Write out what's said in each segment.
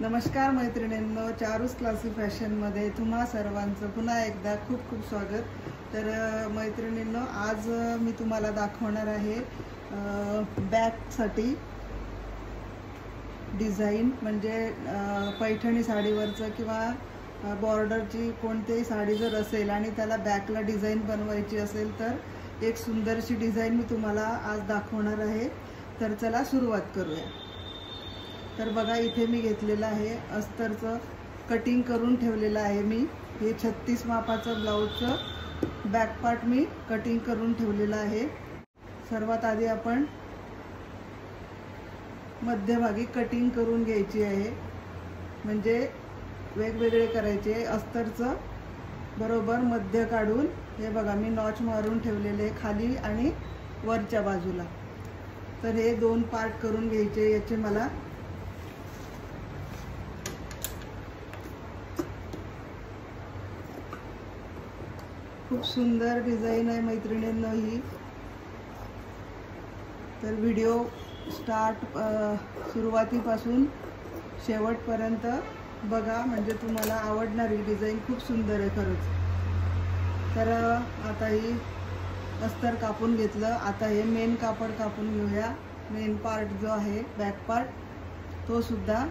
नमस्कार मैत्रिणींनो, चारूस क्लासी फॅशनमध्ये तुम्हा सर्वांचं पुन्हा एकदा खूप खूप स्वागत। तर मैत्रिणींनो, आज मी तुम्हाला दाखवणार आहे बॅकसाठी डिझाईन, म्हणजे पैठणी साडीवरचं किंवा बॉर्डरची कोणतीही साडी जर असेल आणि त्याला बॅकला डिझाईन बनवायची असेल तर एक सुंदरशी डिझाईन मी तुम्हाला आज दाखवणार आहे। तर चला सुरुवात करूया। तर बघा, इथे मी घेतलेलं आहे अस्तरचं कटिंग करून ठेवलेलं आहे। मी हे 36 मापाचं ब्लाउजचं बॅक पार्ट मी कटिंग करून ठेवलेलं आहे। सर्वात आधी आपण मध्यभागी कटिंग करून घ्यायची आहे, म्हणजे वेगवेगळे करायचे। अस्तरचं बरोबर मध्य काढून हे बघा मी नॉच मारून ठेवलेले खाली आणि वरच्या बाजूला। तर हे दोन पार्ट करून घ्यायचे। याचे मला खूप सुंदर डिझाईन आहे मैत्रिणींनो ही। तर व्हिडिओ सुरुवातीपासून शेवटपर्यंत बघा, म्हणजे तुम्हाला आवडणारी डिझाईन खूप सुंदर आहे खरंच। तर आता ही अस्तर कापून घेतलं। आता हे मेन कापड कापून घेऊया। मेन पार्ट जो आहे बॅक पार्ट, तो सुद्धा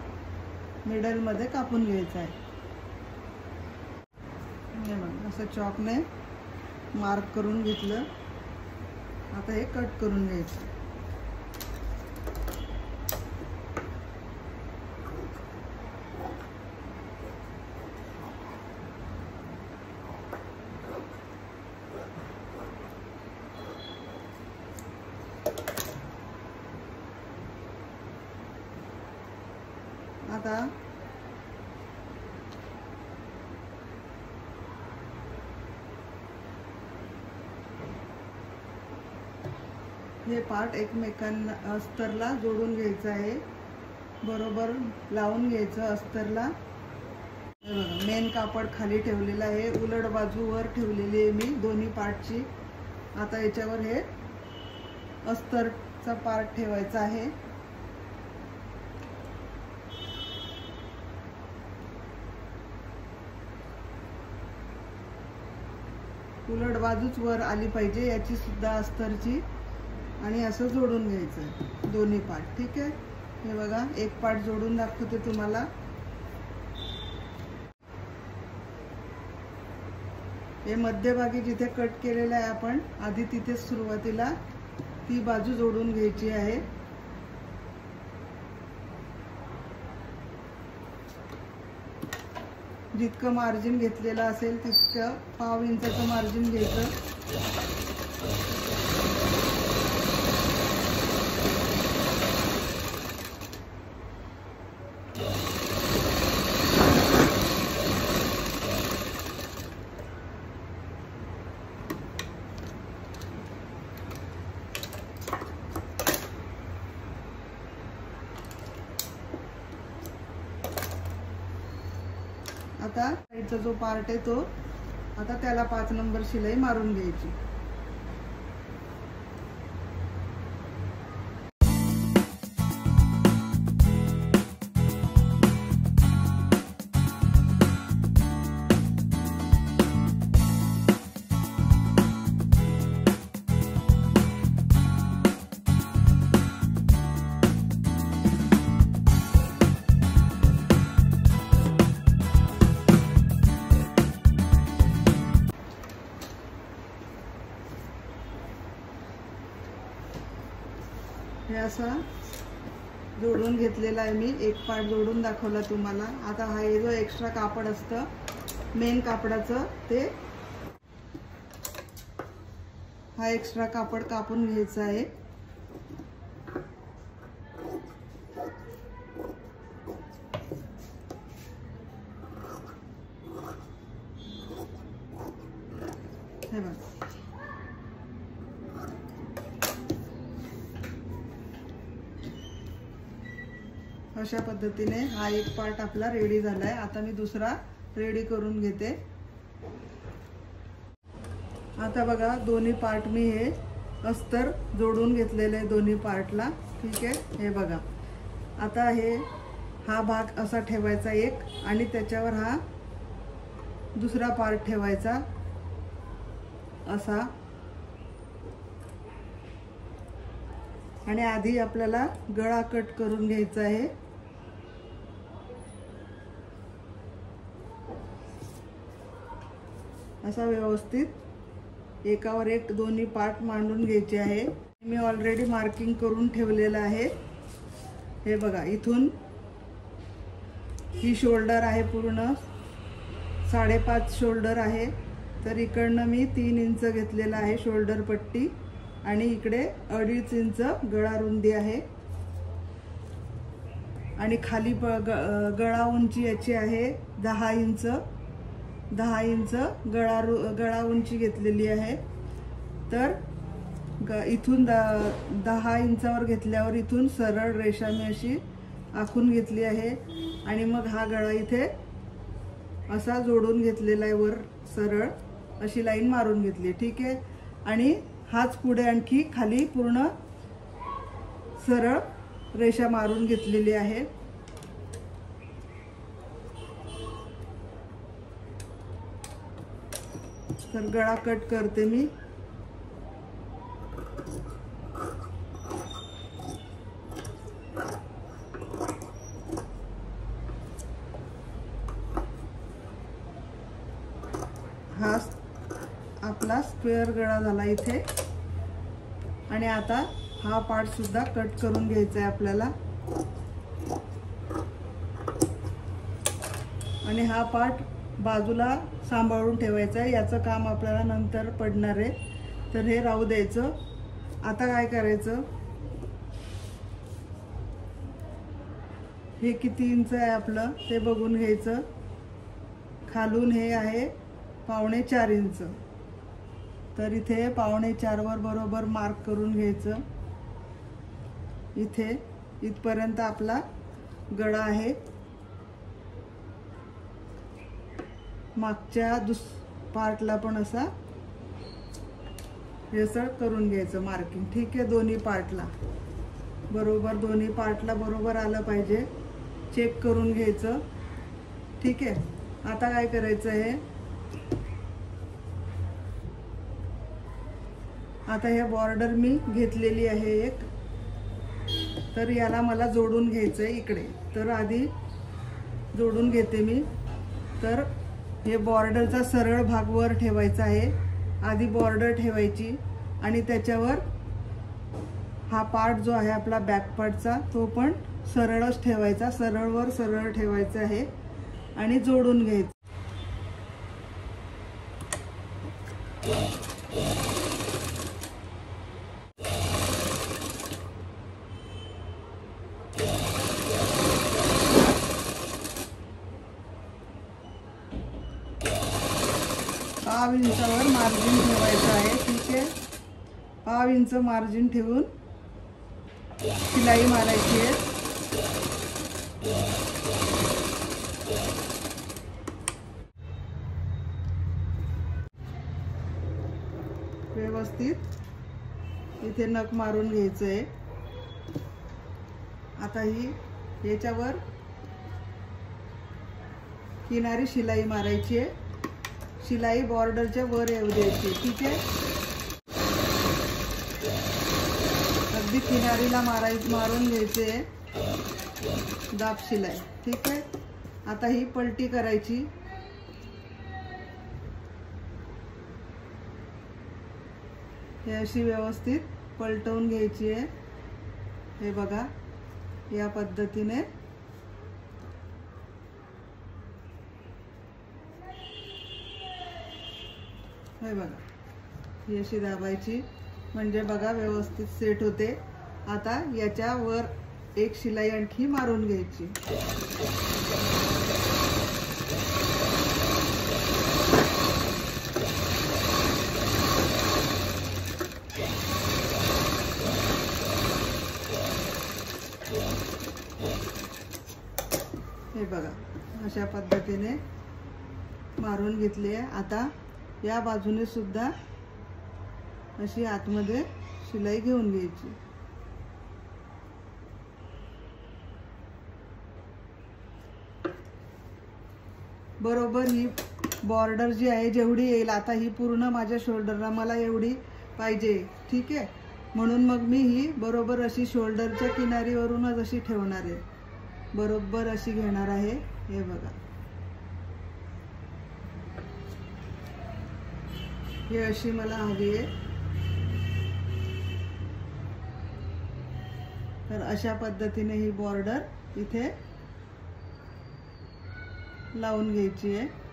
मिडलमध्ये कापून घ्यायचा आहे। हे बघा, असं चॉकने मार्क करून घेतलं। आता हे कट करून घ्यायचं। आता हे पार्ट एकमेकांना अस्तरला जोडून घ्यायचं आहे, बरोबर लावून घ्यायचं अस्तरला। मेन कापड खाली ठेवलेलं आहे, उलट बाजूवर ठेवलेली आहे मी दोन्ही पार्टची। आता याच्यावर हे अस्तरचा पार्ट ठेवायचा आहे। उलट बाजूच वर आली पाहिजे याची सुद्धा अस्तरची, आणि असं जोडून घ्यायचं दोन्ही पार्ट। ठीक आहे, हे बघा एक पार्ट जोडून दाखवते तुम्हाला। हे मध्यभागी जिथे कट केलेलं आहे आपण आधी, तिथे सुरुवातीला ती बाजू जोडून घ्यायची आहे। जितकं मार्जिन घेतलेलं असेल तितकं पाव इंचाचं मार्जिन घ्यायचं। आता साईडचा जो पार्ट आहे तो आता त्याला 5 नंबर शिलाई मारून घ्यायची। हे असं जोडून घेतलेला आहे मी। एक पार्ट जोडून दाखवला तुम्हाला। आता हा हे जो एक्स्ट्रा कापड असतं मेन कापडाचं, ते हा एक्स्ट्रा कापड कापून घ्यायचा आहे। हे बघा, अशा पद्धतीने हा एक पार्ट आपला रेडी झालाय। आता मी दुसरा रेडी करून घेते। आता बघा, दोन्ही पार्ट मी हे अस्तर जोडून घेतलेले दोन्ही पार्टला। ठीक आहे, हे बघा आता हे हा भाग असा ठेवायचा एक, आणि त्याच्यावर हा दुसरा पार्ट ठेवायचा असा. आणि आधी आपल्याला गळा कट करून घ्यायचा आहे. असा व्यवस्थित एकावर एक दोन्ही पार्ट मांडून घ्यायचे आहे. मी ऑलरेडी मार्किंग करून ठेवलेलं आहे. हे बघा, इथून ही शोल्डर आहे, पूर्ण 5.5 शोल्डर आहे. तर इकडनं मी 3 इंच घेतलेला आहे शोल्डर पट्टी, आणि इकडे 2.5 इंच गळा रुंदी आहे. आणि खाली गळा उंची याची आहे 10 इंच. 10 इंच गळा उंची घेतलेली आहे. तर इथून 10 इंचावर घेतल्यावर इथून सरळ रेषा मी अशी आखून घेतली आहे. आणि मग हा गळा इथे असा जोडून घेतलेला आहे, वर सरळ अशी लाईन मारून घेतली. ठीक आहे. आणि हाच पुढे आणखी खाली पूर्ण सरळ रेषा मारून घेतलेली आहे. तर गळा कट करते मी. हा आपला स्क्वेअर गळा झाला इथे. आणि आता हा पार्ट सुद्धा कट करून घ्यायचा आहे आपल्याला. आणि हा पार्ट बाजूला सांभाळून ठेवायचा आहे. याचं काम आपल्याला नंतर पडणार आहे, तर हे राहू द्यायचं. आता काय करायचं, हे किती इंच आहे आपलं ते बघून घ्यायचं. खालून हे आहे 4.25 इंच. तर इथे 4.25 वर बरोबर मार्क करून घ्यायचं. इथे इथपर्यंत आपला गळा आहे. मागच्या पार्टला पण असा हेसळ करून घ्यायचं मार्किंग. ठीक आहे. दोन्ही पार्टला बरोबर आलं पाहिजे, चेक करून घ्यायचं. ठीक आहे. आता काय करायचं आहे, आता हे बॉर्डर मी घेतलेली आहे एक, तर याला मला जोडून घ्यायचं आहे इकडे. तर आधी जोडून घेते मी. तर हे बॉर्डरचा सरळ भाग वर ठेवायचा आहे. आधी बॉर्डर ठेवायची, आणि त्याच्यावर हा पार्ट जो आहे आपला बॅक पार्टचा तो पण सरळच ठेवायचा. सरळवर सरळ ठेवायचा आहे आणि जोडून घ्यायचं. पाव इंचावर मार्जिन ठेवायचं आहे. ठीक आहे. 1/2 इंच मार्जिन ठेवून शिलाई मारायची आहे. व्यवस्थित इथे नख मारून घ्यायचं आहे. आता ही याच्यावर किनारी शिलाई मारायची आहे. शिलाई बॉर्डरच्या वर येऊ द्यायची. ठीक आहे. अगदी किनारीला मारून घ्यायचे दाब शिलाई. ठीक आहे. आता ही पलटी करायची. हे अशी व्यवस्थित पलटवून घ्यायची आहे. हे बघा, या पद्धतीने हे बघा, ही अशी दाबायची म्हणजे बघा व्यवस्थित सेट होते. आता याच्या वर एक शिलाई आणखी मारून घ्यायची. हे बघा, अशा पद्धतीने मारून घेतली आहे. आता या बाजूने सुद्धा अशी आतमध्ये शिलाई घेऊन घ्यायची. बरोबर ही बॉर्डर जी आहे जेवढी येईल, आता ही पूर्ण माझ्या शोल्डरला मला एवढी पाहिजे, ठीक आहे. म्हणून मग मी ही बरोबर अशी शोल्डरच्या किनारीवरूनच अशी ठेवणार आहे, बरोबर अशी घेणार आहे. हे बघा, हे अशी मला हवी आहे. तर अशा पद्धतीने ही बॉर्डर इथे लावून घ्यायची आहे.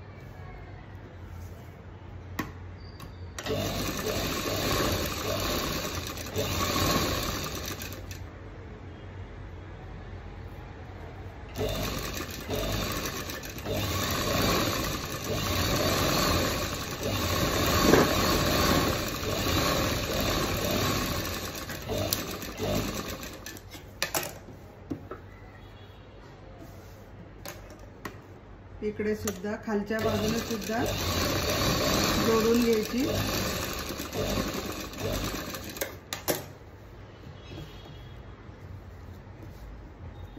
इकडे सुद्धा खालच्या बाजूने सुद्धा जोडून घ्यायची.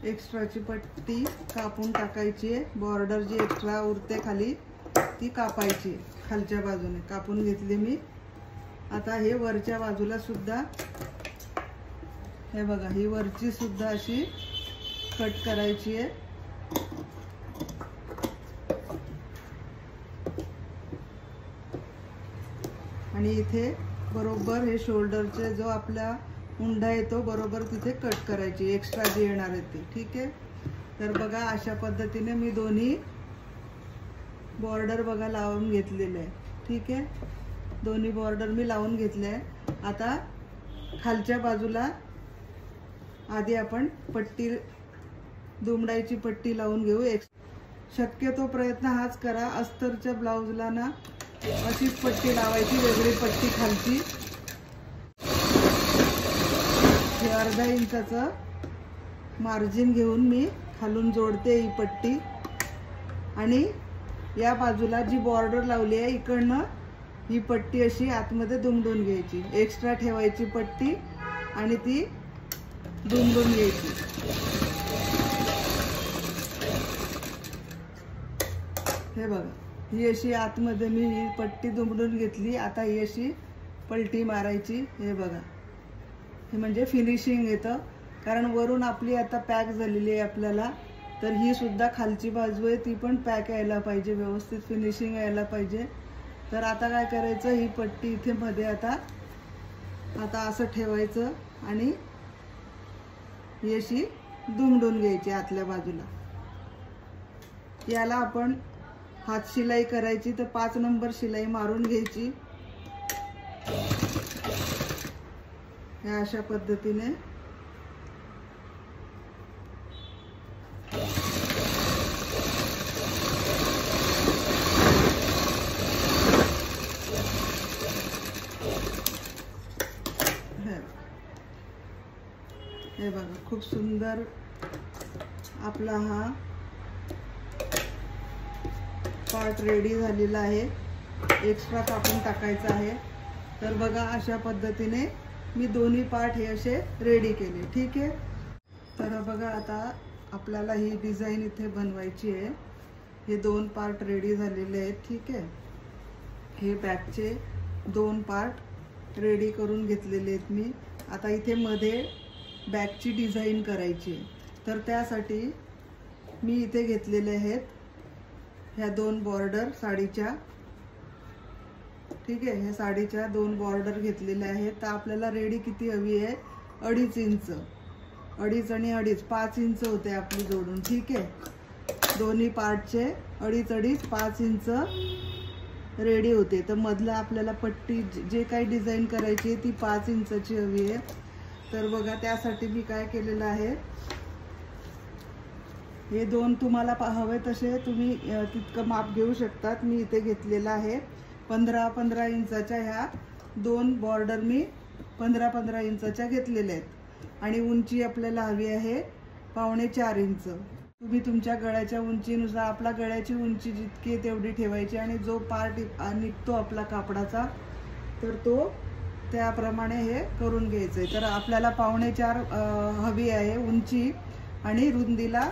एक्स्ट्राची पट्टी कापून टाकायची आहे. बॉर्डर जी एक्स्ट्रा उरते खाली ती कापायची, खालच्या बाजूने कापून घेतली मी. आता हे वरच्या बाजूला सुद्धा हे बघा, ही वरची सुद्धा अशी कट करायची आहे. आणि इथे बरोबर हे शोल्डरचे जो आपला उंडा येतो बरोबर तिथे कट करायची, एक्स्ट्रा जी येणार आहे ती, ठीक आहे. तर बघा अशा पद्धतीने मी दोन्ही बॉर्डर बघा लावून घेतलेले आहे, ठीक आहे. दोन्ही बॉर्डर मी लावून घेतले आहे. आता खालच्या बाजूला आधी आपण पट्टी, दुमडायची पट्टी लावून घेऊ. शक्यतो प्रयत्न हाच करा, अस्तरच्या ब्लाउजला ना अशीच पट्टी लावायची, वेगळी पट्टी खालची. हे अर्धा इंचाचं मार्जिन घेऊन मी खालून जोडते ही पट्टी. आणि या बाजूला जी बॉर्डर लावली आहे इकडनं ही पट्टी अशी आतमध्ये दुमडून घ्यायची, एक्स्ट्रा ठेवायची पट्टी आणि ती दुमडून घ्यायची. हे बघा, ही अशी आतमध्ये मी ही पट्टी दुमडून घेतली. आता ही अशी पलटी मारायची. हे बघा, हे म्हणजे फिनिशिंग येतं, कारण वरून आपली आता पॅक झालेली आहे आपल्याला. तर ही सुद्धा खालची बाजू आहे ती पण पॅक यायला पाहिजे, व्यवस्थित फिनिशिंग यायला पाहिजे. तर आता काय करायचं, ही पट्टी इथे मध्ये आता असं ठेवायचं आणि ही अशी दुमडून घ्यायची आतल्या बाजूला. याला आपण हात शिलाई करायची, तर 5 नंबर शिलाई मारून घ्यायची. या अशा पद्धतीने हे बघा, खूप सुंदर आपला हा पार्ट रेडी झालेला आहे. एक्स्ट्रा कापून टाकायचा आहे. तर बघा अशा पद्धतीने मी दोन्ही पार्ट हे असे रेडी केले, ठीक आहे. तर बघा आता आपल्याला ही डिझाईन इथे बनवायची आहे. हे 2 पार्ट रेडी झालेले आहेत, ठीक आहे. हे बॅकचे 2 पार्ट रेडी करून घेतलेले आहेत मी. आता इथे मध्ये बॅकची डिझाईन करायची आहे. तर त्यासाठी मी इथे घेतलेले आहेत ह्या 2 बॉर्डर साडीच्या, ठीक आहे. ह्या साडीच्या 2 बॉर्डर घेतलेल्या आहेत. तर आपल्याला रेडी किती हवी आहे, 2.5 इंच, 2.5 आणि 2.5 5 इंच होते आपली जोडून, ठीक आहे. दोन्ही पार्टचे 2.5 5 इंच रेडी होते. तर मधला आपल्याला पट्टी जे काही डिझाईन करायची आहे ती 5 इंचाची हवी आहे. तर बघा त्यासाठी मी काय केलेलं आहे, हे 2 तुम्हाला हवे तसे तुम्ही तितकं माप घेऊ शकतात. मी इथे घेतलेला आहे 15-15 इंचाच्या ह्या 2 बॉर्डर मी 15-15 इंचाच्या घेतलेल्या आहेत. आणि उंची आपल्याला हवी आहे 3.25 इंच. तुम्ही तुमच्या गळ्याच्या उंचीनुसार, आपला गळ्याची उंची जितकी आहे तेवढी ठेवायची. आणि जो पार्ट निघतो आपला कापडाचा तर तो त्याप्रमाणे हे करून घ्यायचं आहे. तर आपल्याला 3.25 हवी आहे उंची आणि रुंदीला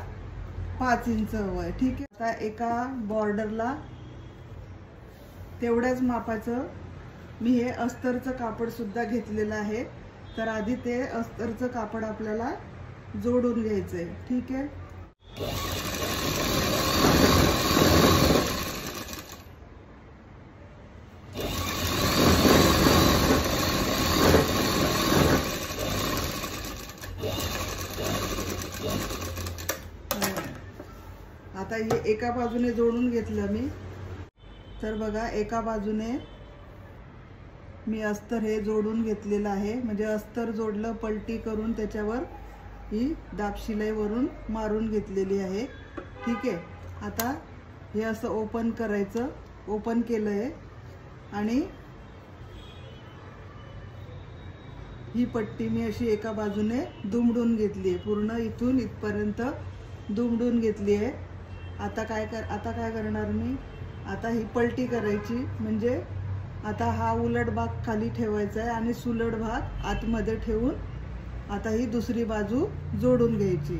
5 इंच हवं आहे. ठीक आहे. आता एका बॉर्डरला तेवढ्याच मापाचं मी हे अस्तरचं कापड सुद्धा घेतलेलं आहे. तर आधी ते अस्तरचं कापड आपल्याला जोडून घ्यायचं आहे. ठीक आहे. आता हे एका बाजूने जोडून घेतलं मी. तर बघा, एका बाजूने मी अस्तर हे जोडून घेतलेलं आहे. म्हणजे अस्तर जोडलं, पलटी करून त्याच्यावर ही दाबशिलाई वरून मारून घेतलेली आहे. ठीक आहे. आता हे असं ओपन करायचं. ओपन केलं आहे आणि ही पट्टी मी अशी एका बाजूने दुमडून घेतली आहे. पूर्ण इथून इथपर्यंत दुमडून घेतली आहे. आता काय करणार मी, आता ही पलटी करायची. म्हणजे आता हा उलट भाग खाली ठेवायचा आहे आणि सुलट भाग आतमध्ये ठेवून आता ही दुसरी बाजू जोडून घ्यायची.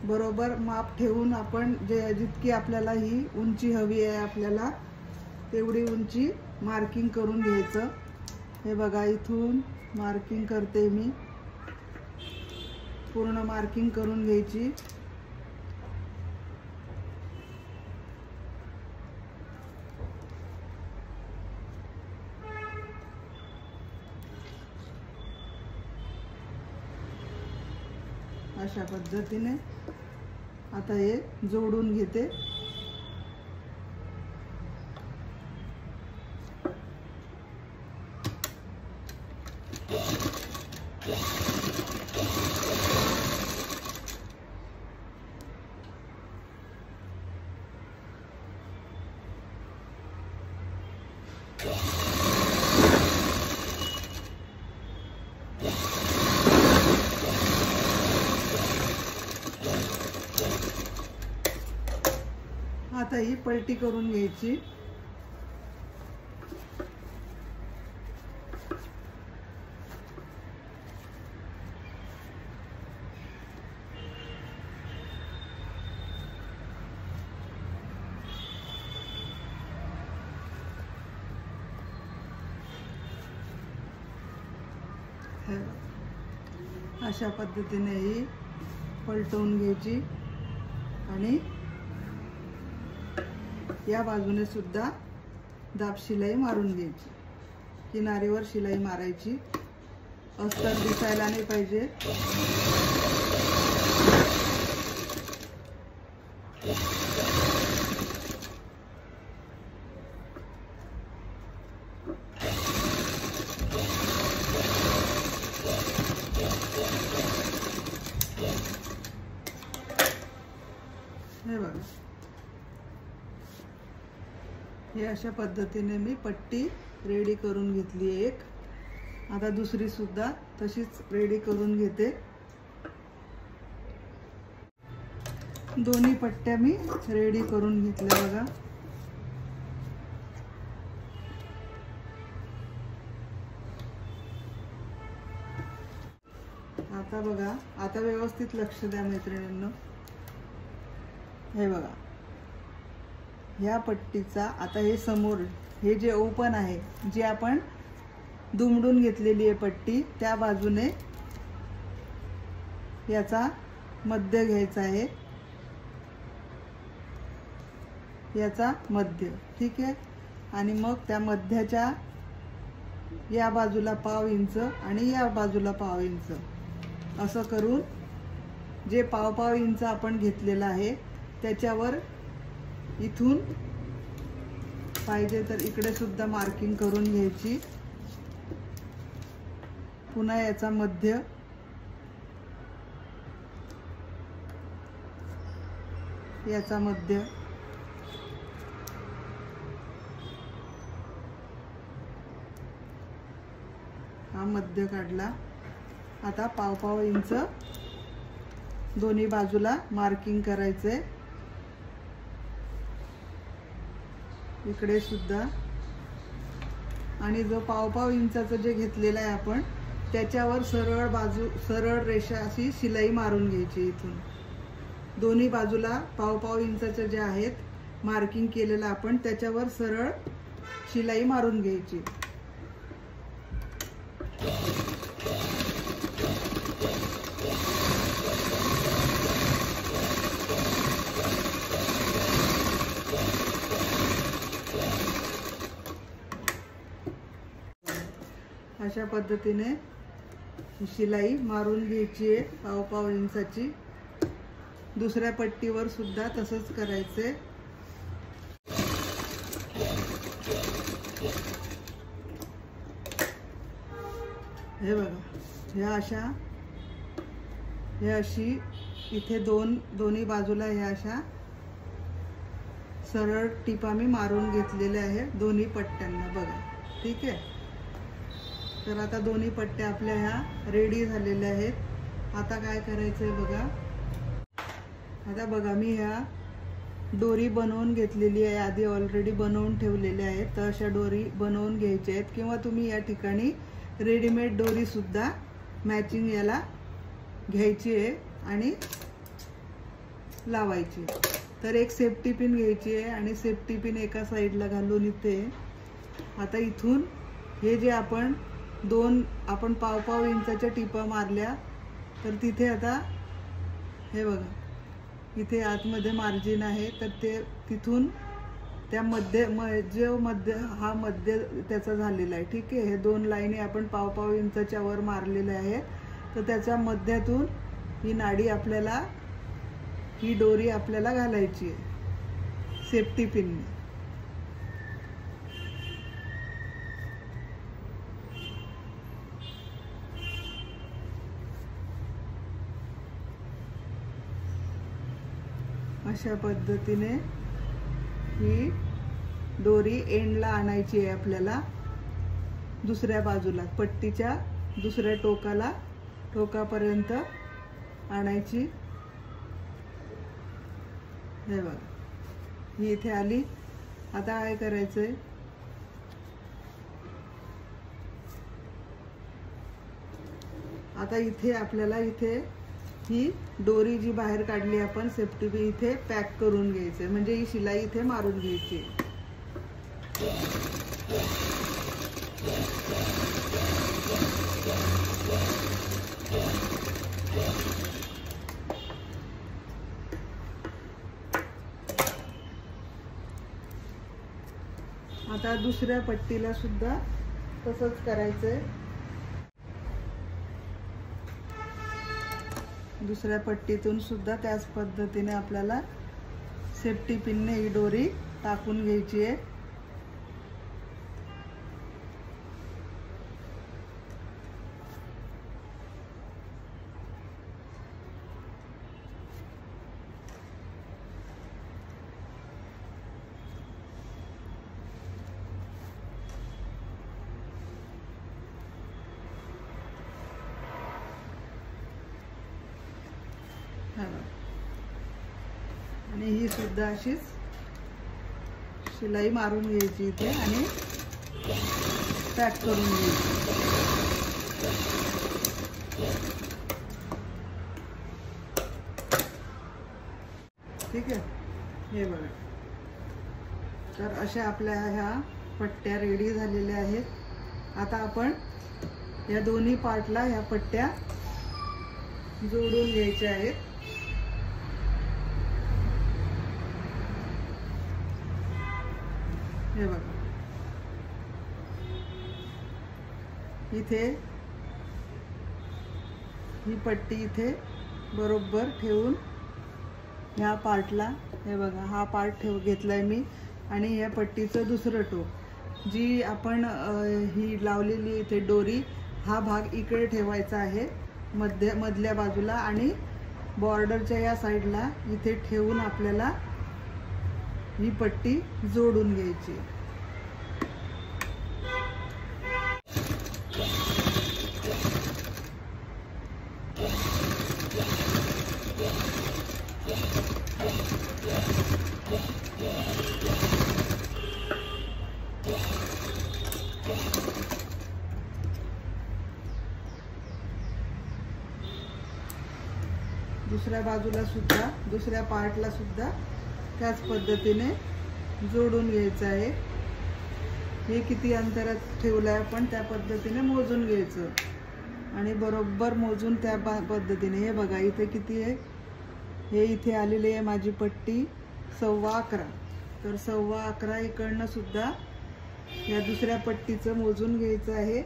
बरोबर माप ठेवून आपण जितकी आपल्याला ही उंची हवी आहे आपल्याला तेवढी उंची मार्किंग करून घ्यायचं. हे बघा, इथून मार्किंग करते मी. पूर्ण मार्किंग करून घ्यायची. अशा पद्धतीने आता हे जोडून घेते. आता ही पलटी करून घ्यायची. अशा पद्धतीने ही पलटवून घ्यायची आणि या बाजूने सुद्धा दाब शिलाई मारून घ्यायची. किनारीवर शिलाई मारायची. अस्तर दिसायला नाही पाहिजे. हे बघा, हे अशा पद्धतीने मी पट्टी रेडी करून घेतली आहे एक. आता दुसरी सुद्धा तशीच रेडी करून घेते. दोन्ही पट्ट्या मी रेडी करून घेतल्या बघा. आता बघा, आता व्यवस्थित लक्ष द्या मैत्रिणींनो. हे बघा, ह्या पट्टीचा आता हे समोर हे जे ओपन आहे, जे आपण दुमडून घेतलेली आहे पट्टी, त्या बाजूने याचा मध्य घ्यायचा आहे. याचा मध्य. ठीक आहे. आणि मग त्या मध्याच्या या बाजूला पाव इंच आणि या बाजूला पाव इंच असं करून जे पाव इंच आपण घेतलेला आहे त्याच्यावर इथून पाहिजे तर इकडे सुद्धा मार्किंग करून घ्यायची. पुन्हा याचा मध्य, याचा मध्य, हा मध्य काढला. आता पाव इंच दोन्ही बाजूला मार्किंग करायचंय. इकडे सुद्धा. आणि जो पाव इंचाचं जे घेतलेलं आहे आपण त्याच्यावर सरळ रेषा अशी शिलाई मारून घ्यायची. इथून दोन्ही बाजूला पाव पाव इंचाच्या ज्या आहेत मार्किंग केलेलं आपण त्याच्यावर सरळ शिलाई मारून घ्यायची. अशा पद्धतीने शिलाई मारून घ्यायची आहे पाव पाव इंचाची. दुसऱ्या पट्टीवर सुद्धा तसंच करायचे. हे बघा, हे अशी इथे दोन्ही बाजूला ह्या अशा सरळ टिपा मी मारून घेतलेल्या आहे दोन्ही पट्ट्यांना. बघा, ठीक आहे. तर आता दोन्ही पट्ट्या आपल्या ह्या रेडी झालेल्या आहेत. आता काय करायचंय बघा. आता बघा, मी ह्या दोरी बनवून घेतलेली आहे, आधी ऑलरेडी बनवून ठेवलेल्या आहेत. तर अशा दोरी बनवून घ्यायच्या आहेत किंवा तुम्ही या ठिकाणी रेडीमेड दोरी सुद्धा मॅचिंग याला घ्यायची आहे आणि लावायची. तर एक सेफ्टी पिन घ्यायची आहे आणि सेफ्टी पिन एका साईडला घालून इथे आता इथून हे जे आपण पाव पाव इंचाच्या टिपा मारल्या तर तिथे आता हे बघा, इथे आतमध्ये मार्जिन आहे. तर ते तिथून त्या मध्य हा मध्य त्याचा झालेला आहे. ठीक आहे. हे दोन लाईनी आपण पाव पाव इंचाच्या वर मारलेल्या आहेत. तर त्याच्या मध्यातून ही नाडी आपल्याला, ही दोरी आपल्याला घालायची आहे सेफ्टी पिनने. अशा पद्धतीने ही दोरी एंडला आणायची आहे आपल्याला. दुसऱ्या बाजूला पट्टीच्या दुसऱ्या टोकापर्यंत आणायची. हे बघा, ही इथे आली. आता काय करायचंय, आता इथे आपल्याला ही दोरी जी बाहेर काढली आपण सेफ्टी पिन इथे पॅक करून घ्यायचे. म्हणजे ही शिलाई इथे मारून घ्यायची. आता दुसऱ्या पट्टीला सुद्धा तसंच करायचंय. दुसऱ्या पट्टीतून सुद्धा त्याच पद्धतीने आपल्याला सेफ्टी पिनने ही दोरी टाकून घ्यायची आहे. आणि ही सुद्धा अशीच शिलाई मारून घ्यायची इथे आणि पॅक करून घ्यायची. ठीक आहे. हे बघा, तर अशा आपल्या ह्या पट्ट्या रेडी झालेल्या आहेत. आता आपण या दोन्ही पार्टला ह्या पट्ट्या जोडून घ्यायच्या आहेत. हे बघा, इथे ही पट्टी इथे बरोबर ठेवून ह्या पार्टला, हे बघा, हा पार्ट घेतलाय मी आणि या पट्टीचं दुसरं टोक जी आपण ही लावलेली इथे दोरी, हा भाग इकडे ठेवायचा आहे मधल्या बाजूला आणि बॉर्डरच्या या साईडला इथे ठेवून आपल्याला ही पट्टी जोडून घ्यायची. दुसऱ्या बाजूला सुद्धा, दुसऱ्या पार्टला सुद्धा त्याच पद्धतीने जोडून घ्यायचं आहे। हे किती अंतरात ठेवलं आहे आपण त्या पद्धतीने मोजून घ्यायचं आणि बरोबर मोजून त्या पद्धतीने, हे बघा इथे किती आहे, हे इथे आलेली आहे माझी पट्टी 11.25, तर 11.25 इकडनं सुद्धा या दुसऱ्या पट्टीचं मोजून घ्यायचं आहे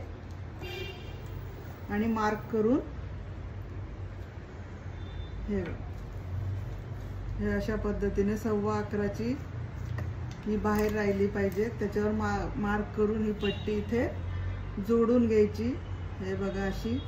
आणि मार्क करून हे अशा पद्धतीने 11.25ची ही बाहेर राहिली पाहिजे, त्याच्यावर मार्क करून ही पट्टी इथे जोडून घ्यायची। हे बघा अशी,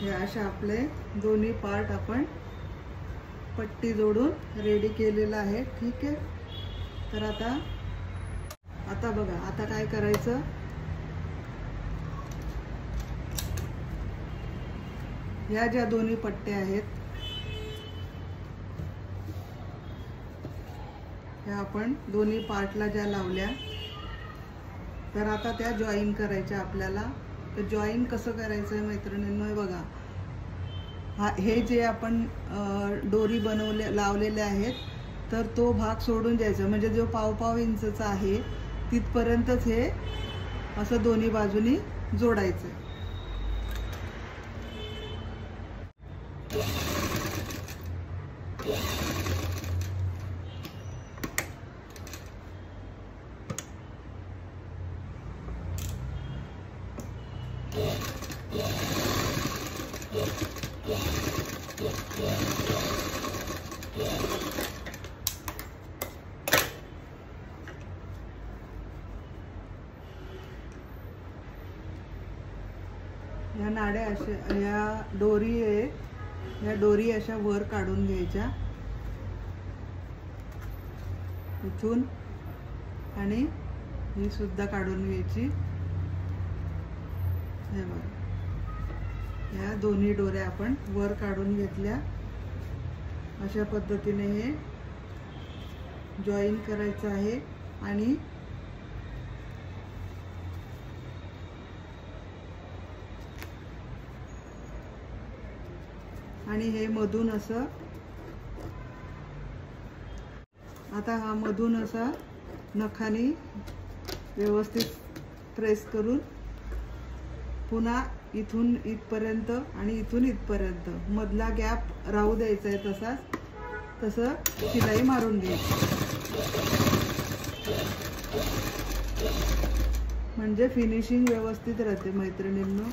हे अशा आपले दोन्ही पार्ट आपण पट्टी जोडून रेडी केलेला आहे। ठीक आहे, तर आता बघा, आता काय करायचं, या ज्या दोन्ही पट्ट्या आहेत ह्या आपण दोन्ही पार्टला ज्या लावल्या, तर आता त्या जॉईन करायच्या आपल्याला। तर जॉईन कसं करायचं आहे मैत्रिणींनो, हे बघा, हे जे आपण दोरी लावलेले आहेत, तर तो भाग सोडून द्यायचा, म्हणजे जो 1.5 इंचचा आहे तिथपर्यंतच हे असं दोन्ही बाजूनी जोडायचं। या नाड्या अशा, या दोरी आहे, या दोरी अशा वर काढून घ्यायच्या इथून आणि ही सुद्धा काढून घ्यायची। हे बघा, या दोन्ही दोऱ्या आपण वर काढून घेतल्या, अशा पद्धतीने हे जॉईन करायचं आहे आणि हे मधून असं, आता हा मधून असा नखाने व्यवस्थित प्रेस करून पुन्हा इथून इथपर्यंत आणि इथून इथपर्यंत मधला गॅप राहू द्यायचा आहे, तसं शिलाई मारून घ्यायची, म्हणजे फिनिशिंग व्यवस्थित राहते मैत्रिणींनो।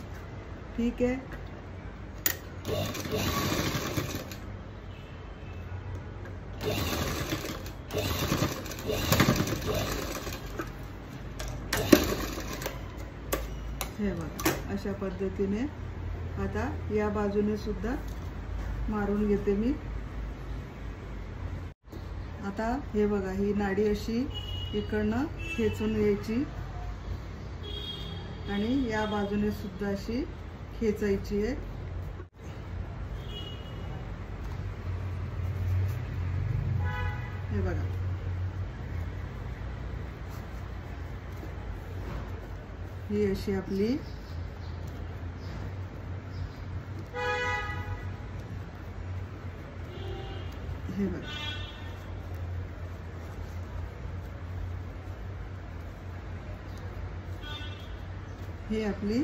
ठीक आहे, हे बघा अशा पद्धतीने आता या बाजूने सुद्धा मारून घेते मी। आता हे बघा, ही नाडी अशी इकडनं खेचून घ्यायची आणि या बाजूने सुद्धा अशी खेचायची आहे। हे बघा, ही अशी आपली हे बघा, ही आपली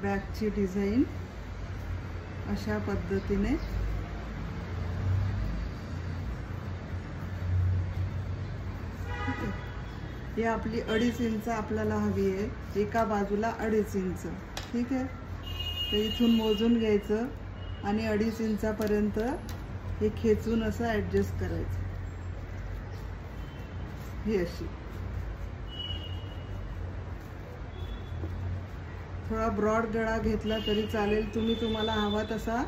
बॅगची डिझाईन अशा पद्धतीने ही आपली 2.5 इंच आपल्याला हवी आहे, एका बाजूला 2.5 इंच। ठीक आहे, तर इथून मोजून घ्यायचं आणि 2.5 इंचापर्यंत हे खेचून असं ॲडजस्ट करायचं। ही अशी थोडा ब्रॉड गळा घेतला तरी चालेल, तुम्हाला हवा तसा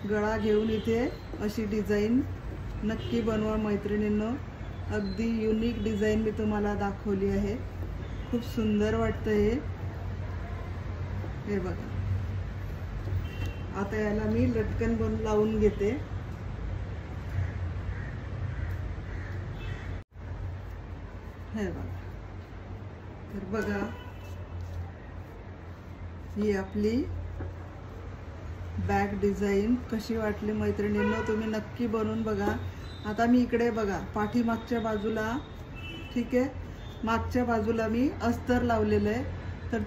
गळा घेऊन इथे अशी डिझाईन नक्की बनवा मैत्रिणींनो। अगदी युनिक डिझाईन मी तुम्हाला दाखवली आहे। खूप सुंदर वाटतं हे बघा। आता याला मी लटकन लावून घेते। हे बघा, तर बघा ही आपली बॅक डिझाईन कशी वाटली मैत्रिणींनो, तुम्ही नक्की बनवून बघा। आता मी इकडे बघा पाठीमागच्या बाजूला, ठीक आहे, मागच्या बाजूला मी अस्तर लावलेलं आहे। तर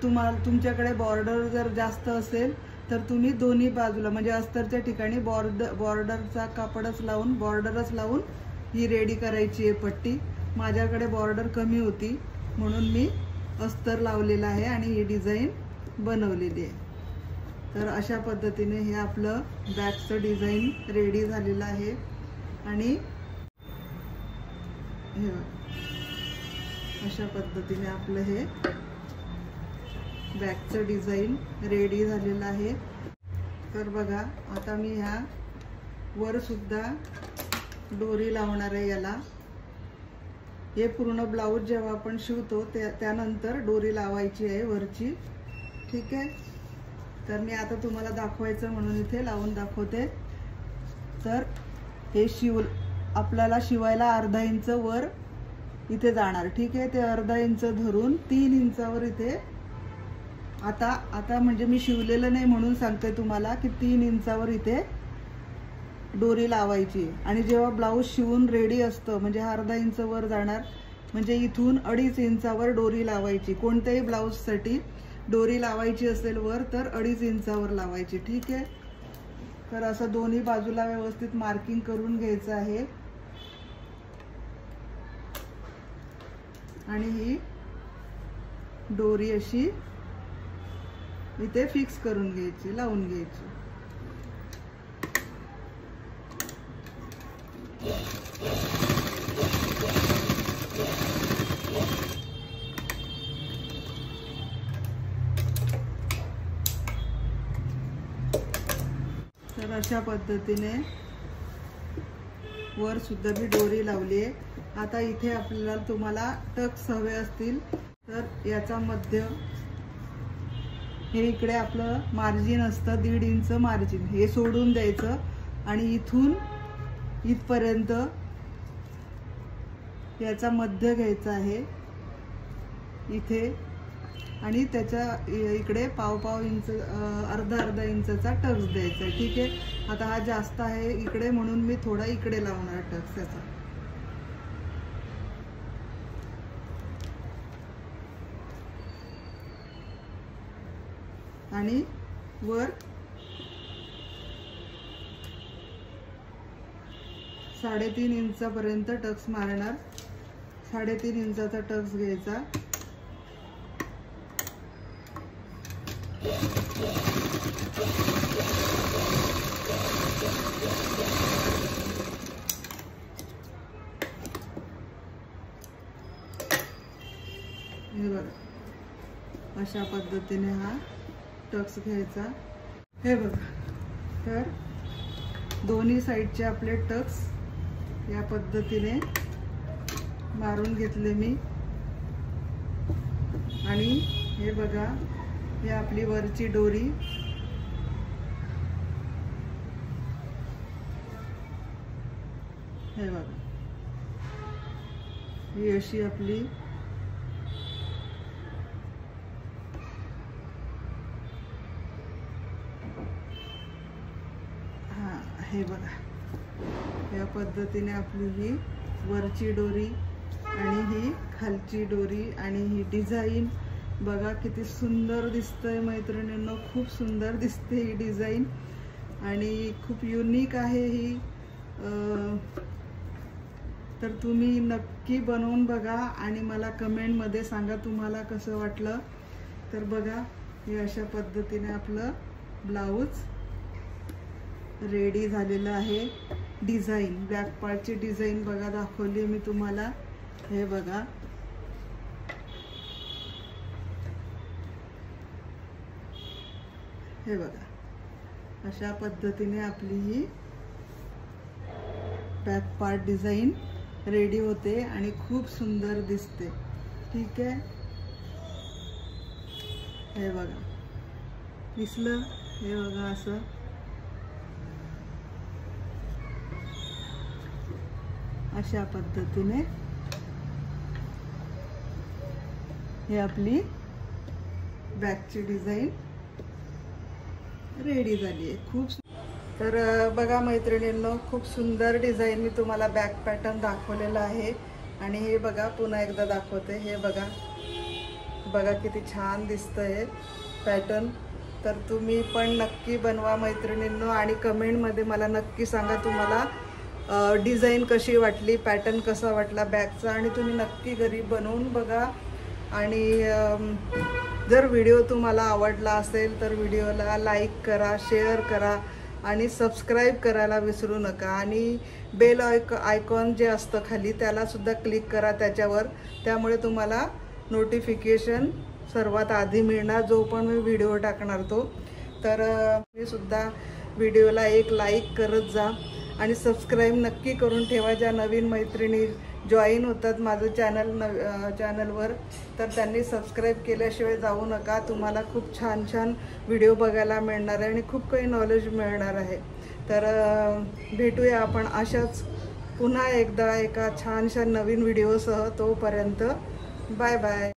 तुमच्याकडे बॉर्डर जर जास्त असेल तर तुम्ही दोन्ही बाजूला म्हणजे अस्तरच्या ठिकाणी बॉर्डरचा कापडच लावून बॉर्डरच लावून ही रेडी करायची आहे पट्टी। माझ्याकडे बॉर्डर कमी होती म्हणून मी अस्तर लावलेला आहे आणि ही डिझाईन बनवलेली आहे। तर अशा पद्धतीने हे आपलं बॅकचं डिझाईन रेडी झालेलं आहे आणि हे अशा पद्धतीने आपलं हे बॅकचं डिझाईन रेडी झालेलं आहे। तर बघा आता मी ह्या वर सुद्धा दोरी लावणार आहे याला। हे पूर्ण ब्लाऊज जेव्हा आपण शिवतो त्यानंतर दोरी लावायची आहे वरची, ठीक आहे। तर मी आता तुम्हाला दाखवायचं म्हणून इथे लावून दाखवते। तर हे आपल्याला शिवायला अर्धा इंच वर इथे जाणार, ठीक आहे। ते अर्धा इंच धरून 3 इंचावर इथे आता म्हणजे मी शिवलेलं नाही म्हणून सांगते तुम्हाला की 3 इंचावर इथे दोरी लावायची आणि जेव्हा ब्लाऊज शिवून रेडी असतं म्हणजे अर्धा इंच वर जाणार म्हणजे इथून 2.5 इंचावर दोरी लावायची। कोणत्याही ब्लाऊजसाठी दोरी लावायची असेल वर तर 2.5 इंचावर लावायची, ठीक आहे। तर असं दोन्ही बाजूला व्यवस्थित मार्किंग करून घ्यायचं आहे आणि ही दोरी अशी इथे फिक्स करून घ्यायची, लावून घ्यायची। तर अशा पद्धतीने वर सुद्धा मी दोरी लावली आहे। आता इथे आपल्याला तुम्हाला टक्स हवे असतील तर याचा मध्य हे इकडे आपलं मार्जिन असतं 1.5 इंच मार्जिन, हे सोडून द्यायचं आणि इथून इथपर्यंत याचा मध्य घ्यायचा आहे इथे आणि त्याच्या इकडे पाव इंच अर्धा इंचचा टक्स द्यायचा, ठीक आहे। आता हा जास्त आहे इकडे म्हणून मी थोडा इकडे लावणार टक्स याचा। आणि वर 3.5 इंचापर्यंत टक्स मारणार। 3.5 इंचाचा टक्स घ्यायचा हे बघा, अशा पद्धतीने हा टक्स घ्यायचा। हे बघा, तर दोन्ही साइडचे आपले टक्स या पद्धतीने मारून घेतले मी आणि हे बघा ही आपली वरची दोरी हे बघा ही अशी आपली हे बघा या पद्धतीने आपली ही वरची दोरी आणि ही खालची दोरी आणि ही डिझाईन बघा किती सुंदर दिसतंय मैत्रिणींनो, खूप सुंदर दिसते ही डिझाईन आणि खूप युनिक आहे ही। तर तुम्ही नक्की बनवून बघा आणि मला कमेंटमध्ये सांगा तुम्हाला कसं वाटलं। तर बघा हे अशा पद्धतीने आपलं ब्लाऊज रेडी झालेलं आहे। डिझाईन बॅक पार्टची डिझाईन बघा दाखवली मी तुम्हाला, हे बघा हे बघा अशा पद्धतीने आपली ही बॅक पार्ट डिझाईन रेडी होते आणि खूप सुंदर दिसते. ठीक आहे, हे बघा दिसलं, हे बघा असं अशा पद्धतीने हे आपली बॅगची डिझाईन रेडी झाली आहे. खूप तर बघा मैत्रिणींनो, खूप सुंदर डिझाईन मी तुम्हाला बॅक पॅटर्न दाखवलेला आहे. आणि हे बघा पुन्हा एकदा दाखवते. हे बघा बघा किती छान दिसतं हे पॅटर्न. तर तुम्ही पण नक्की बनवा मैत्रिणींनो आणि कमेंटमध्ये मला नक्की सांगा तुम्हाला डिझाईन कशी वाटली, पॅटर्न कसा वाटला बॅगचा. आणि तुम्ही नक्की घरी बनवून बघा. आणि जर व्हिडिओ तुम्हाला आवडला असेल तर व्हिडिओला लाईक करा, शेअर करा आणि सबस्क्राईब करायला विसरू नका. आणि बेल आयकॉन जे असतं खाली त्यालासुद्धा क्लिक करा त्याच्यावर. त्यामुळे तुम्हाला नोटिफिकेशन सर्वात आधी मिळणार जो पण मी व्हिडिओ टाकणार तो. तर मी सुद्धा व्हिडिओला एक लाईक करत जा आणि सबस्क्राईब नक्की करून ठेवा. ज्या नवीन मैत्रिणी जॉईन होतात माझं चॅनलवर तर त्यांनी सबस्क्राईब केल्याशिवाय जाऊ नका. तुम्हाला खूप छान छान व्हिडिओ बघायला मिळणार आहे आणि खूप काही नॉलेज मिळणार आहे. तर भेटूया आपण अशाच पुन्हा एकदा एका छानशा नवीन व्हिडिओसह. तोपर्यंत बाय बाय.